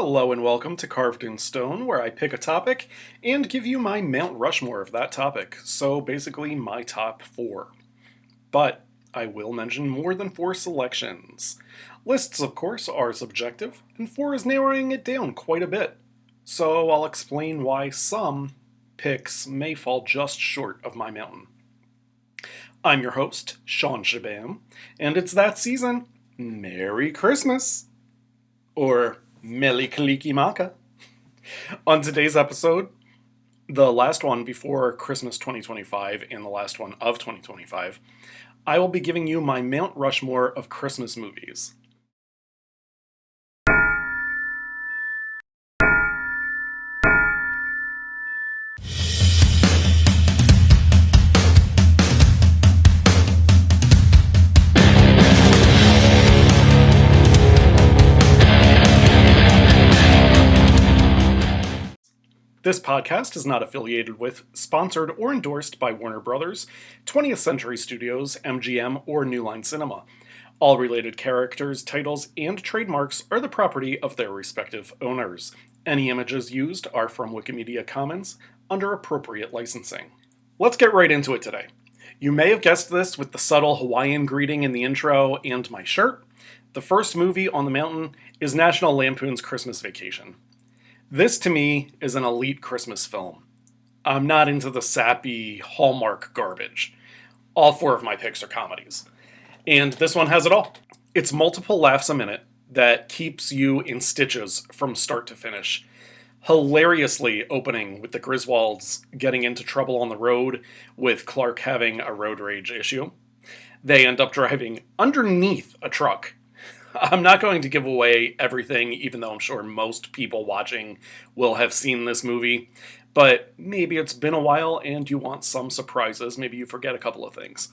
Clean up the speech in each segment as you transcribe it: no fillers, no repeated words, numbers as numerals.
Hello and welcome to Carved in Stone, where I pick a topic and give you my Mount Rushmore of that topic, so basically my top 4. But I will mention more than 4 selections. Lists, of course, are subjective, and 4 is narrowing it down quite a bit. So I'll explain why some picks may fall just short of my mountain. I'm your host, Shawn Chabam, and it's that season. Merry Christmas! Or Mele Kalikimaka. On today's episode, the last one before Christmas 2025 and the last one of 2025, I will be giving you my Mount Rushmore of Christmas movies. This podcast is not affiliated with, sponsored, or endorsed by Warner Brothers, 20th Century Studios, MGM, or New Line Cinema. All related characters, titles, and trademarks are the property of their respective owners. Any images used are from Wikimedia Commons under appropriate licensing. Let's get right into it today. You may have guessed this with the subtle Hawaiian greeting in the intro and my shirt. The first movie on the mountain is National Lampoon's Christmas Vacation. This, to me, is an elite Christmas film. I'm not into the sappy Hallmark garbage. All 4 of my picks are comedies. And this one has it all. It's multiple laughs a minute that keeps you in stitches from start to finish. Hilariously opening with the Griswolds getting into trouble on the road with Clark having a road rage issue. They end up driving underneath a truck. I'm not going to give away everything, even though I'm sure most people watching will have seen this movie. But maybe it's been a while and you want some surprises. Maybe you forget a couple of things.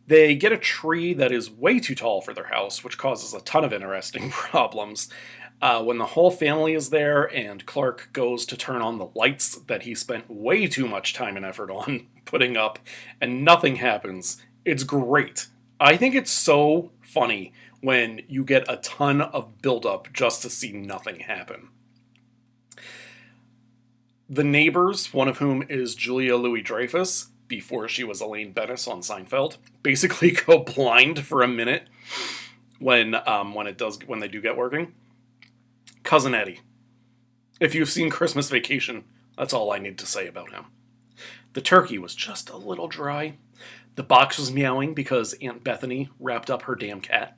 They get a tree that is way too tall for their house, which causes a ton of interesting problems. When the whole family is there and Clark goes to turn on the lights that he spent way too much time and effort on putting up, and nothing happens, it's great. I think it's so funny when you get a ton of buildup just to see nothing happen. The neighbors, one of whom is Julia Louis-Dreyfus, before she was Elaine Bennis on Seinfeld, basically go blind for a minute when they do get working. Cousin Eddie. If you've seen Christmas Vacation, that's all I need to say about him. The turkey was just a little dry. The box was meowing because Aunt Bethany wrapped up her damn cat.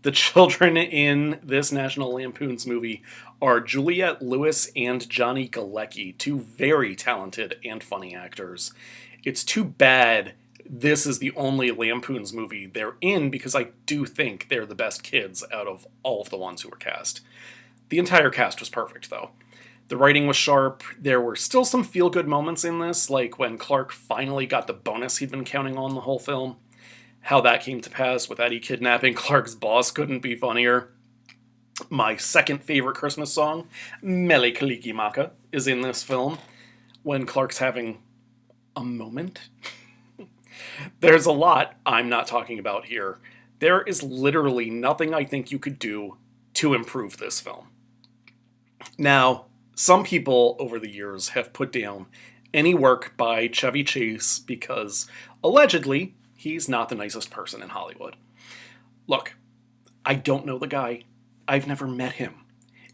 The children in this National Lampoon's movie are Juliette Lewis and Johnny Galecki, 2 very talented and funny actors. It's too bad this is the only Lampoon's movie they're in, because I do think they're the best kids out of all of the ones who were cast. The entire cast was perfect, though. The writing was sharp. There were still some feel-good moments in this, like when Clark finally got the bonus he'd been counting on the whole film. How that came to pass with Eddie kidnapping Clark's boss couldn't be funnier. My second favorite Christmas song, Mele Kalikimaka, is in this film when Clark's having a moment. There's a lot I'm not talking about here. There is literally nothing I think you could do to improve this film. Now, some people over the years have put down any work by Chevy Chase because, allegedly, he's not the nicest person in Hollywood. Look, I don't know the guy. I've never met him.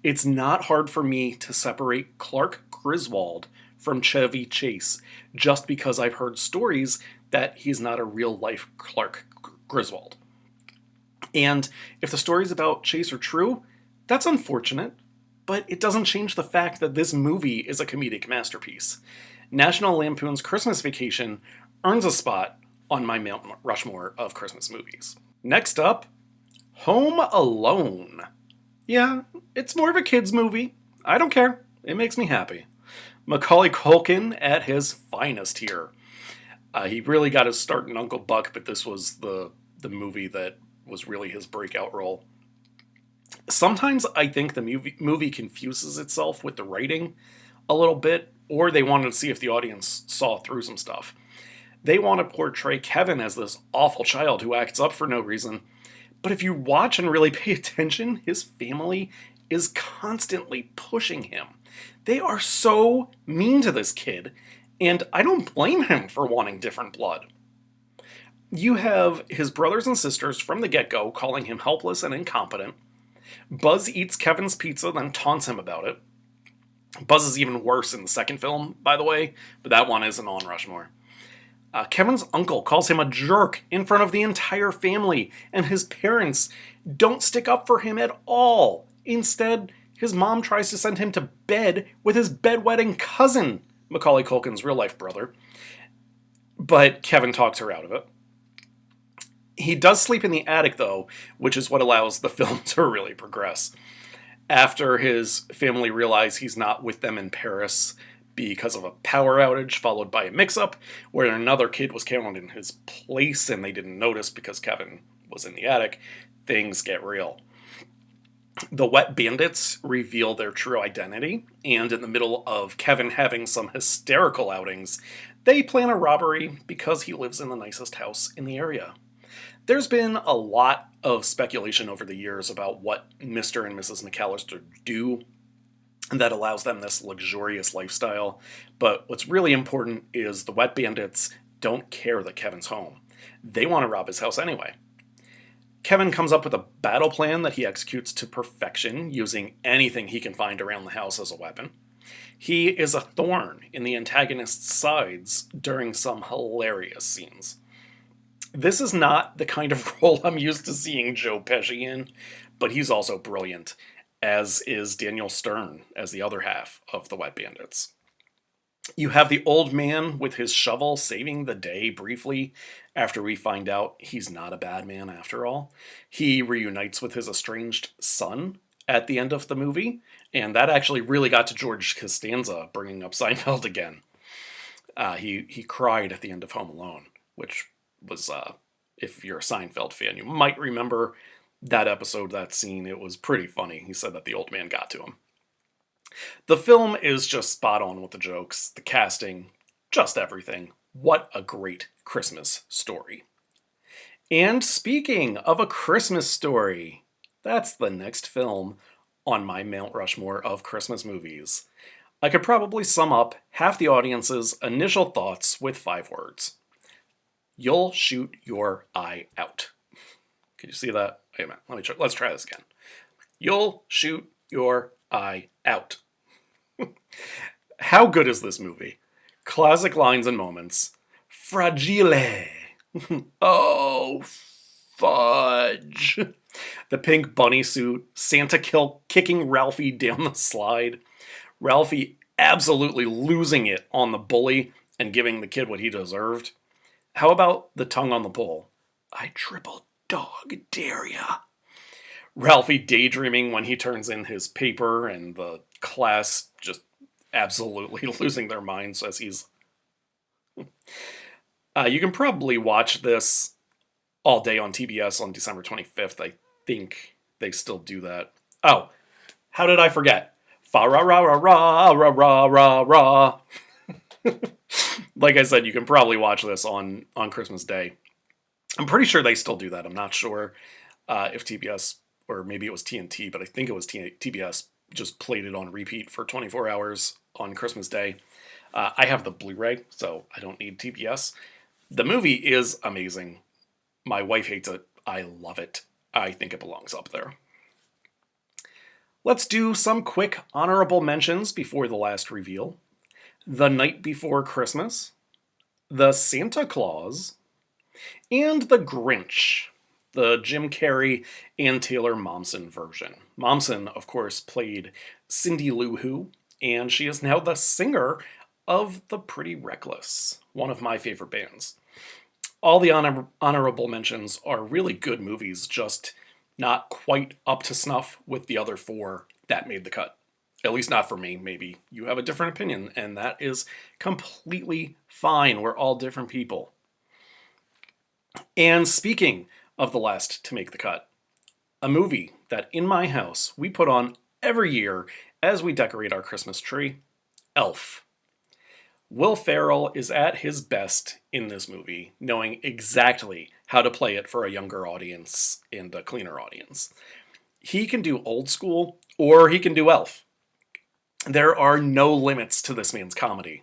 It's not hard for me to separate Clark Griswold from Chevy Chase just because I've heard stories that he's not a real-life Clark Griswold. And if the stories about Chase are true, that's unfortunate, but it doesn't change the fact that this movie is a comedic masterpiece. National Lampoon's Christmas Vacation earns a spot on my Mount Rushmore of Christmas movies. Next up, Home Alone. Yeah, it's more of a kid's movie. I don't care. It makes me happy. Macaulay Culkin at his finest here. He really got his start in Uncle Buck, but this was the movie that was really his breakout role. Sometimes I think the movie confuses itself with the writing a little bit, or they wanted to see if the audience saw through some stuff. They want to portray Kevin as this awful child who acts up for no reason. But if you watch and really pay attention, his family is constantly pushing him. They are so mean to this kid, and I don't blame him for wanting different blood. You have his brothers and sisters from the get-go calling him helpless and incompetent. Buzz eats Kevin's pizza, then taunts him about it. Buzz is even worse in the second film, by the way, but that one isn't on Rushmore. Kevin's uncle calls him a jerk in front of the entire family, and his parents don't stick up for him at all. Instead, his mom tries to send him to bed with his bedwetting cousin, Macaulay Culkin's real-life brother, but Kevin talks her out of it. He does sleep in the attic, though, which is what allows the film to really progress. After his family realize he's not with them in Paris because of a power outage followed by a mix-up where another kid was killed in his place and they didn't notice because Kevin was in the attic, things get real. The Wet Bandits reveal their true identity, and in the middle of Kevin having some hysterical outings, they plan a robbery because he lives in the nicest house in the area. There's been a lot of speculation over the years about what Mr. and Mrs. McAllister do that allows them this luxurious lifestyle, but what's really important is the Wet Bandits don't care that Kevin's home. They want to rob his house anyway. Kevin comes up with a battle plan that he executes to perfection, using anything he can find around the house as a weapon. He is a thorn in the antagonist's sides during some hilarious scenes. This is not the kind of role I'm used to seeing Joe Pesci in, but he's also brilliant, as is Daniel Stern as the other half of the Wet Bandits. You have the old man with his shovel saving the day briefly after we find out he's not a bad man after all. He reunites with his estranged son at the end of the movie, and that actually really got to George Costanza bringing up Seinfeld again. He cried at the end of Home Alone, which was, if you're a Seinfeld fan, you might remember that episode, that scene. It was pretty funny. He said that the old man got to him. The film is just spot on with the jokes, the casting, just everything. What a great Christmas story. And speaking of a Christmas story, that's the next film on my Mount Rushmore of Christmas movies. I could probably sum up half the audience's initial thoughts with 5 words. You'll shoot your eye out. Could you see that? Wait a minute. Let's try this again. You'll shoot your eye out. How good is this movie? Classic lines and moments. Fragile. Oh, fudge. The pink bunny suit. Santa kicking Ralphie down the slide. Ralphie absolutely losing it on the bully and giving the kid what he deserved. How about the tongue on the pole? I triple dog dare ya. Ralphie daydreaming when he turns in his paper and the class just absolutely losing their minds as he's... you can probably watch this all day on TBS on December 25th. I think they still do that. Oh, how did I forget? Fa-ra-ra-ra-ra-ra-ra-ra. Like I said, you can probably watch this on Christmas Day. I'm pretty sure they still do that. I'm not sure if TBS, or maybe it was TNT, but I think it was TBS, just played it on repeat for 24 hours on Christmas Day. I have the Blu-ray, so I don't need TBS. The movie is amazing. My wife hates it. I love it. I think it belongs up there. Let's do some quick honorable mentions before the last reveal. The Night Before Christmas, The Santa Claus, and The Grinch, the Jim Carrey and Taylor Momsen version. Momsen, of course, played Cindy Lou Who, and she is now the singer of The Pretty Reckless, one of my favorite bands. All the honorable mentions are really good movies, just not quite up to snuff with the other 4 that made the cut. At least not for me. Maybe you have a different opinion, and that is completely fine. We're all different people. And speaking of the last to make the cut, a movie that in my house we put on every year as we decorate our Christmas tree, Elf. Will Ferrell is at his best in this movie, knowing exactly how to play it for a younger audience and a cleaner audience. He can do old school or he can do Elf. There are no limits to this man's comedy.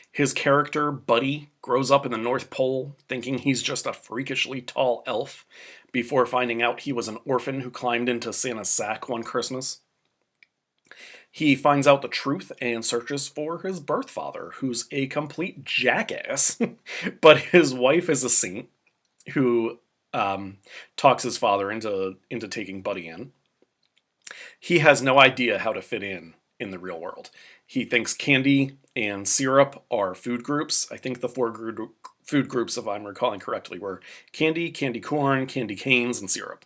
His character, Buddy, grows up in the North Pole thinking he's just a freakishly tall elf before finding out he was an orphan who climbed into Santa's sack one Christmas. He finds out the truth and searches for his birth father, who's a complete jackass. But his wife is a saint who talks his father into taking Buddy in. He has no idea how to fit in the real world. He thinks candy and syrup are food groups. I think the food groups, if I'm recalling correctly, were candy, candy corn, candy canes, and syrup.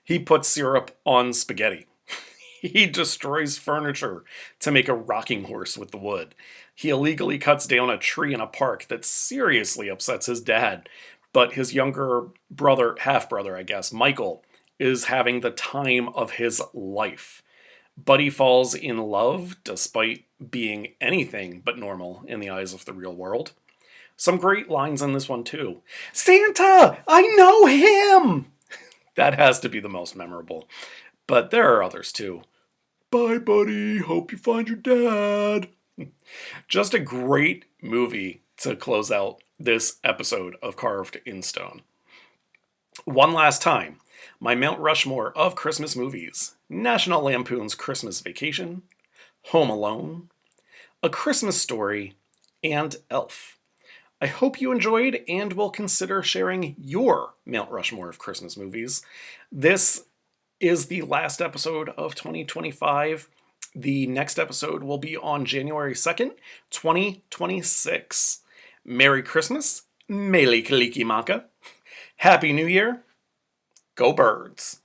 He puts syrup on spaghetti. He destroys furniture to make a rocking horse with the wood. He illegally cuts down a tree in a park that seriously upsets his dad. But his younger brother, half brother, I guess, Michael, is having the time of his life. Buddy falls in love despite being anything but normal in the eyes of the real world. Some great lines in this one, too. Santa! I know him! That has to be the most memorable. But there are others, too. Bye, buddy. Hope you find your dad. Just a great movie to close out this episode of Carved in Stone. One last time, my Mount Rushmore of Christmas movies: National Lampoon's Christmas Vacation, Home Alone, A Christmas Story, and Elf. I hope you enjoyed and will consider sharing your Mount Rushmore of Christmas movies. This is the last episode of 2025. The next episode will be on January 2nd, 2026. Merry Christmas. Mele Kaliki Maka. Happy New Year. Go Birds.